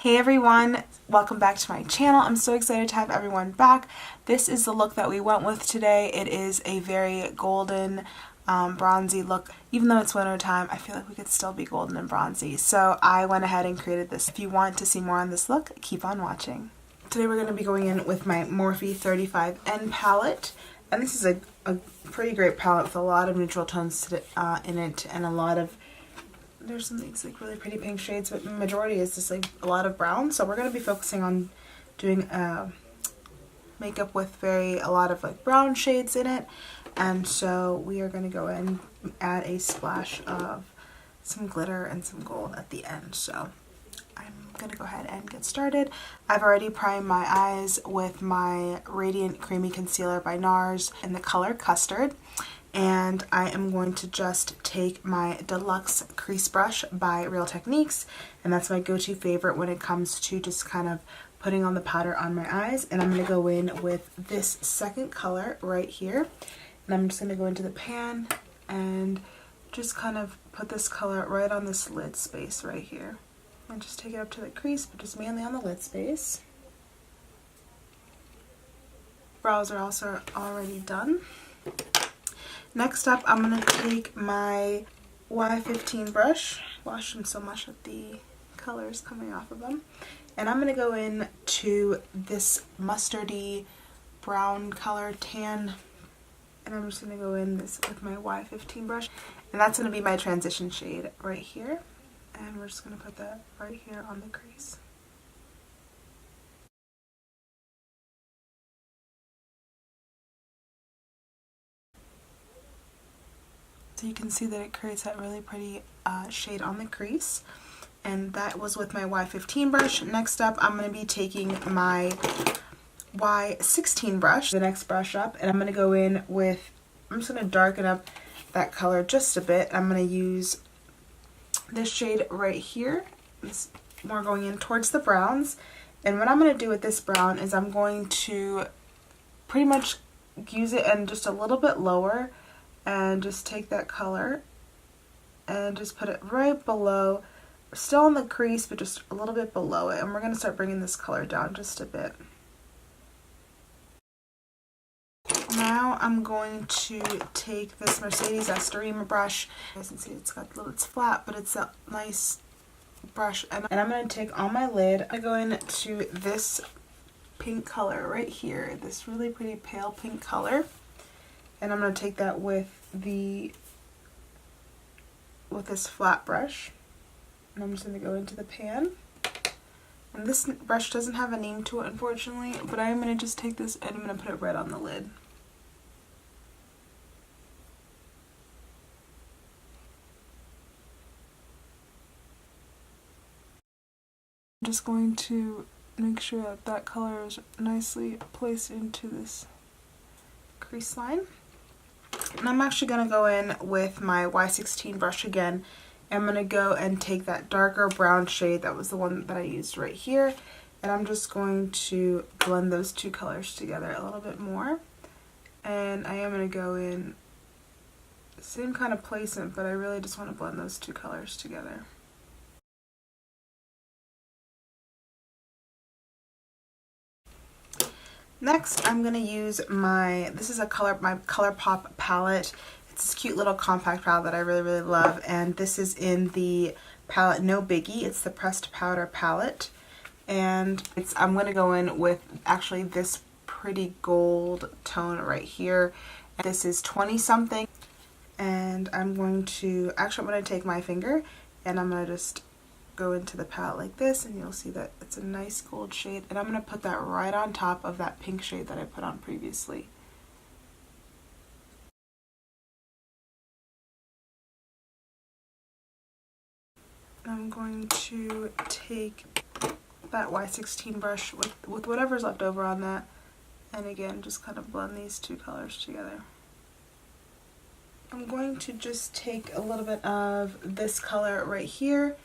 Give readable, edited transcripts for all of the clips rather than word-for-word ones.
Hey everyone, welcome back to my channel. I'm so excited to have everyone back. This is the look that we went with today. It is a very golden, bronzy look. Even though it's winter time, I feel like we could still be golden and bronzy. So I went ahead and created this. If you want to see more on this look, keep on watching. Today we're going to be going in with my Morphe 35N palette. And this is a pretty great palette with a lot of neutral tones in it and a lot of there's some things like really pretty pink shades, but the majority is just like a lot of brown. So we're going to be focusing on doing makeup with a lot of like brown shades in it. And so we are going to go in and add a splash of some glitter and some gold at the end. So I'm going to go ahead and get started. I've already primed my eyes with my Radiant Creamy Concealer by NARS in the color Custard. And I am going to just take my Deluxe Crease Brush by Real Techniques, and that's my go-to favorite when it comes to just kind of putting on the powder on my eyes. And I'm going to go in with this second color right here, and I'm just going to go into the pan and just kind of put this color right on this lid space right here, and just take it up to the crease, but just mainly on the lid space. Brows are also already done. Next up, I'm going to take my Y15 brush, wash them so much that the color is coming off of them, and I'm going to go in to this mustardy brown color tan, and I'm just going to go in this with my Y15 brush, and that's going to be my transition shade right here, and we're just going to put that right here on the crease. So you can see that it creates that really pretty shade on the crease, and that was with my Y15 brush. Next up, I'm going to be taking my Y16 brush, the next brush up, and I'm going to go in with, I'm just going to darken up that color just a bit. I'm going to use this shade right here. It's more going in towards the browns, and what I'm going to do with this brown is I'm going to pretty much use it and just a little bit lower, and just take that color and just put it right below, still on the crease, but just a little bit below it. And we're going to start bringing this color down just a bit. Now I'm going to take this Mercedes Estorima brush. As you can see, it's flat, but it's a nice brush. And I'm going to take on my lid, I go into this pink color right here, this really pretty pale pink color. And I'm going to take that with this flat brush, and I'm just going to go into the pan. And this brush doesn't have a name to it, unfortunately, but I'm going to just take this and I'm going to put it right on the lid. I'm just going to make sure that that color is nicely placed into this crease line. And I'm actually going to go in with my Y16 brush again. I'm going to go and take that darker brown shade, that was the one that I used right here, and I'm just going to blend those two colors together a little bit more. And I am going to go in the same kind of placement, but I really just want to blend those two colors together. Next, I'm going to use my ColourPop palette. It's this cute little compact palette that I really, really love, and this is in the palette No Biggie. It's the Pressed Powder palette, and I'm going to go in with actually this pretty gold tone right here. This is 20 something, and I'm going to take my finger and I'm going to just go into the palette like this, and you'll see that it's a nice gold shade, and I'm going to put that right on top of that pink shade that I put on previously. I'm going to take that Y16 brush with whatever's left over on that, and again just kind of blend these two colors together. I'm going to just take a little bit of this color right here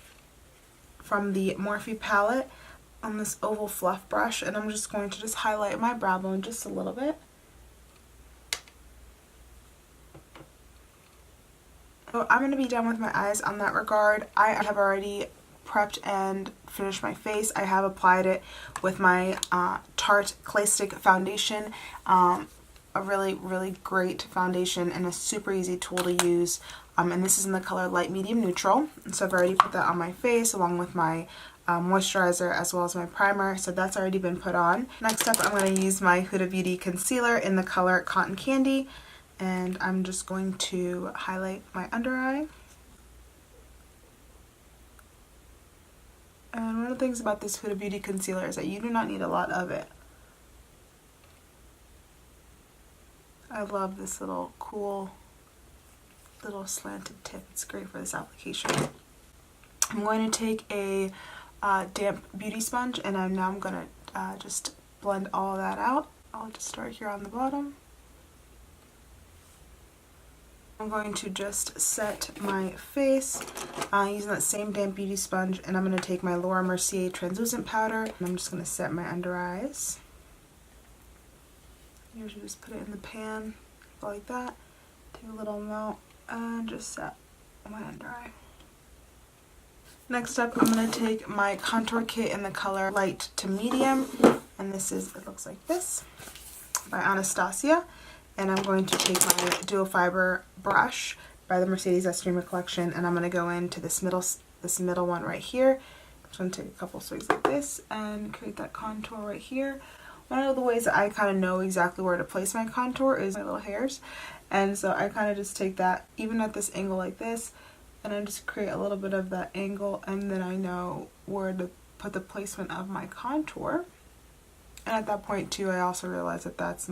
from the Morphe palette on this oval fluff brush, and I'm just going to just highlight my brow bone just a little bit. So I'm going to be done with my eyes on that regard. I have already prepped and finished my face, I have applied it with my Tarte Clay Stick foundation. A really, really great foundation and a super easy tool to use. And this is in the color Light Medium Neutral. And so I've already put that on my face along with my moisturizer as well as my primer. So that's already been put on. Next up, I'm going to use my Huda Beauty concealer in the color Cotton Candy. And I'm just going to highlight my under eye. And one of the things about this Huda Beauty concealer is that you do not need a lot of it. I love this little cool little slanted tip. It's great for this application. I'm going to take a damp beauty sponge and I'm going to just blend all that out. I'll just start here on the bottom. I'm going to just set my face using that same damp beauty sponge, and I'm going to take my Laura Mercier translucent powder and I'm just going to set my under eyes. Usually just put it in the pan like that, take a little amount and just set my under eye. Next up, I'm going to take my contour kit in the color Light to Medium, and it looks like this, by Anastasia. And I'm going to take my dual fiber brush by the Mercedes Extrema collection, and I'm going to go into this middle one right here. I'm just going to take a couple swigs like this and create that contour right here. One of the ways that I kind of know exactly where to place my contour is my little hairs. And so I kind of just take that, even at this angle like this, and I just create a little bit of that angle, and then I know where to put the placement of my contour. And at that point too, I also realize that that's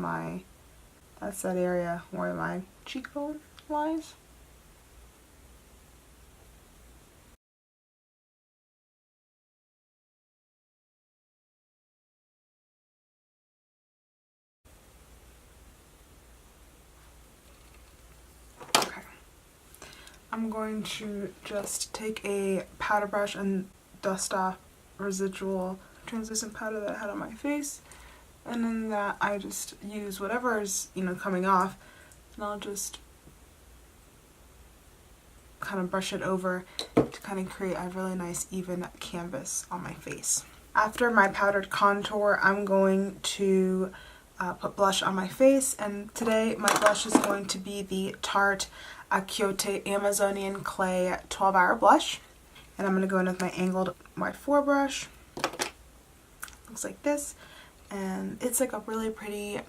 that area where my cheekbone lies. Okay. I'm going to just take a powder brush and dust off residual translucent powder that I had on my face. And then that I just use whatever is, coming off, and I'll just kind of brush it over to kind of create a really nice even canvas on my face. After my powdered contour, I'm going to put blush on my face, and today my blush is going to be the Tarte Kyoto Amazonian Clay 12-Hour Blush. And I'm going to go in with my angled wide 4 brush. Looks like this. And it's like a really pretty,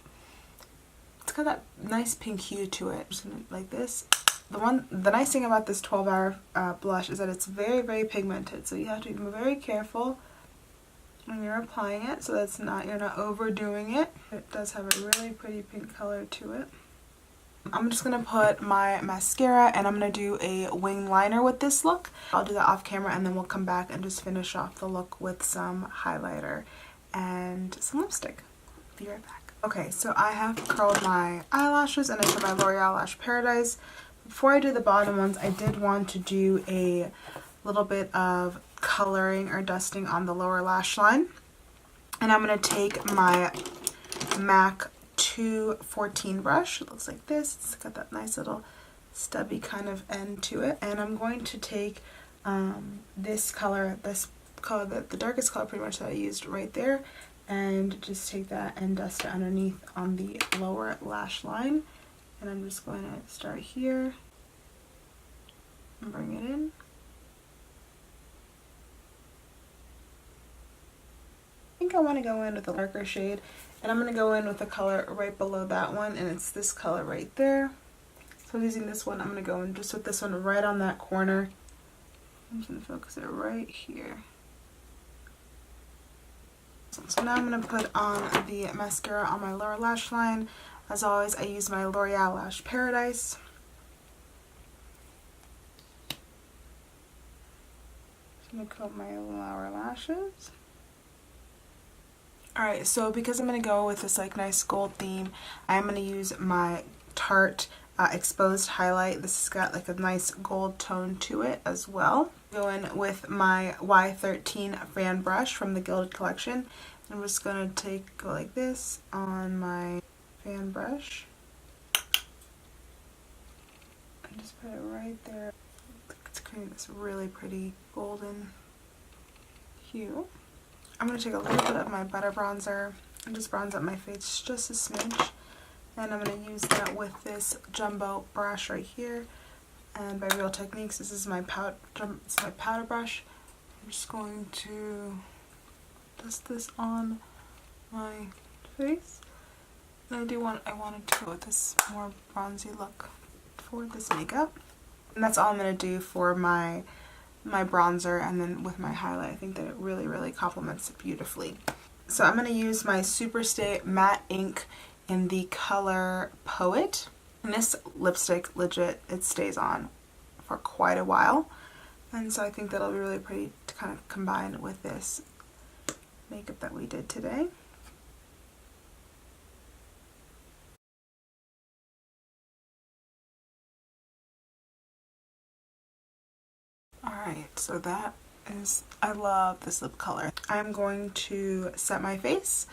it's got that nice pink hue to it. Just gonna, like this. The nice thing about this 12-hour blush is that it's very, very pigmented. So you have to be very careful when you're applying it, so that's you're not overdoing it. It does have a really pretty pink color to it. I'm just gonna put my mascara, and I'm gonna do a wing liner with this look. I'll do that off camera, and then we'll come back and just finish off the look with some highlighter and some lipstick. Be right back. Okay, so I have curled my eyelashes, and I put my L'Oreal Lash Paradise. Before I do the bottom ones, I did want to do a little bit of coloring or dusting on the lower lash line. And I'm going to take my MAC 214 brush. It looks like this. It's got that nice little stubby kind of end to it. And I'm going to take this color, the darkest color pretty much that I used right there, and just take that and dust it underneath on the lower lash line. And I'm just going to start here and bring it in. I think I want to go in with a darker shade, and I'm going to go in with the color right below that one, and it's this color right there. So using this one, I'm going to go in just with this one right on that corner. I'm just going to focus it right here. So now I'm going to put on the mascara on my lower lash line. As always, I use my L'Oreal Lash Paradise. Just going to coat my lower lashes. Alright, so because I'm going to go with this like nice gold theme, I'm going to use my Tarte Exposed Highlight. This has got like a nice gold tone to it as well. Go in with my Y13 fan brush from the Gilded Collection. I'm just going to go like this on my fan brush. And just put it right there. It's creating this really pretty golden hue. I'm going to take a little bit of my Butter Bronzer and just bronze up my face just a smidge. And I'm going to use that with this jumbo brush right here. And by Real Techniques, this is my powder brush. I'm just going to dust this on my face. And I wanted to go with this more bronzy look for this makeup. And that's all I'm going to do for my bronzer, and then with my highlight. I think that it really, really complements it beautifully. So I'm going to use my SuperStay Matte Ink in the color Poet. And this lipstick, legit, it stays on for quite a while. And so I think that'll be really pretty to kind of combine with this makeup that we did today. Alright, so that is, I love this lip color. I'm going to set my face.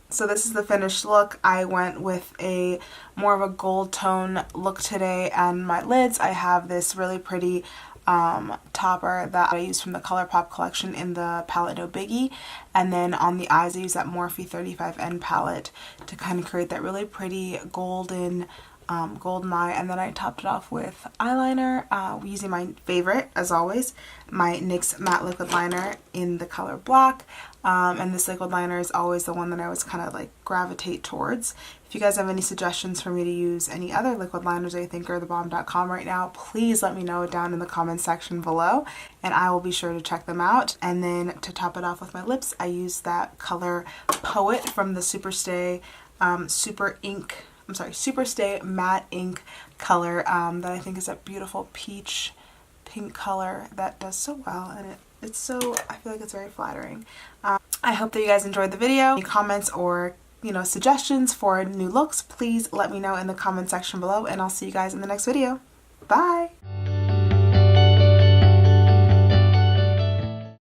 So this is the finished look. I went with a more of a gold tone look today, and my lids, I have this really pretty topper that I used from the ColourPop collection in the palette No Biggie, and then on the eyes I use that Morphe 35N palette to kind of create that really pretty golden eye, and then I topped it off with eyeliner using my favorite, as always, my NYX matte liquid liner in the color Black, and this liquid liner is always the one that I always kind of like gravitate towards. If you guys have any suggestions for me to use any other liquid liners that you think are thebomb.com right now, please let me know down in the comments section below, and I will be sure to check them out. And then to top it off with my lips, I use that color Poet from the SuperStay SuperStay Matte Ink color that I think is a beautiful peach pink color that does so well, and it's so, I feel like it's very flattering. I hope that you guys enjoyed the video. Any comments or suggestions for new looks, please let me know in the comment section below, and I'll see you guys in the next video. Bye!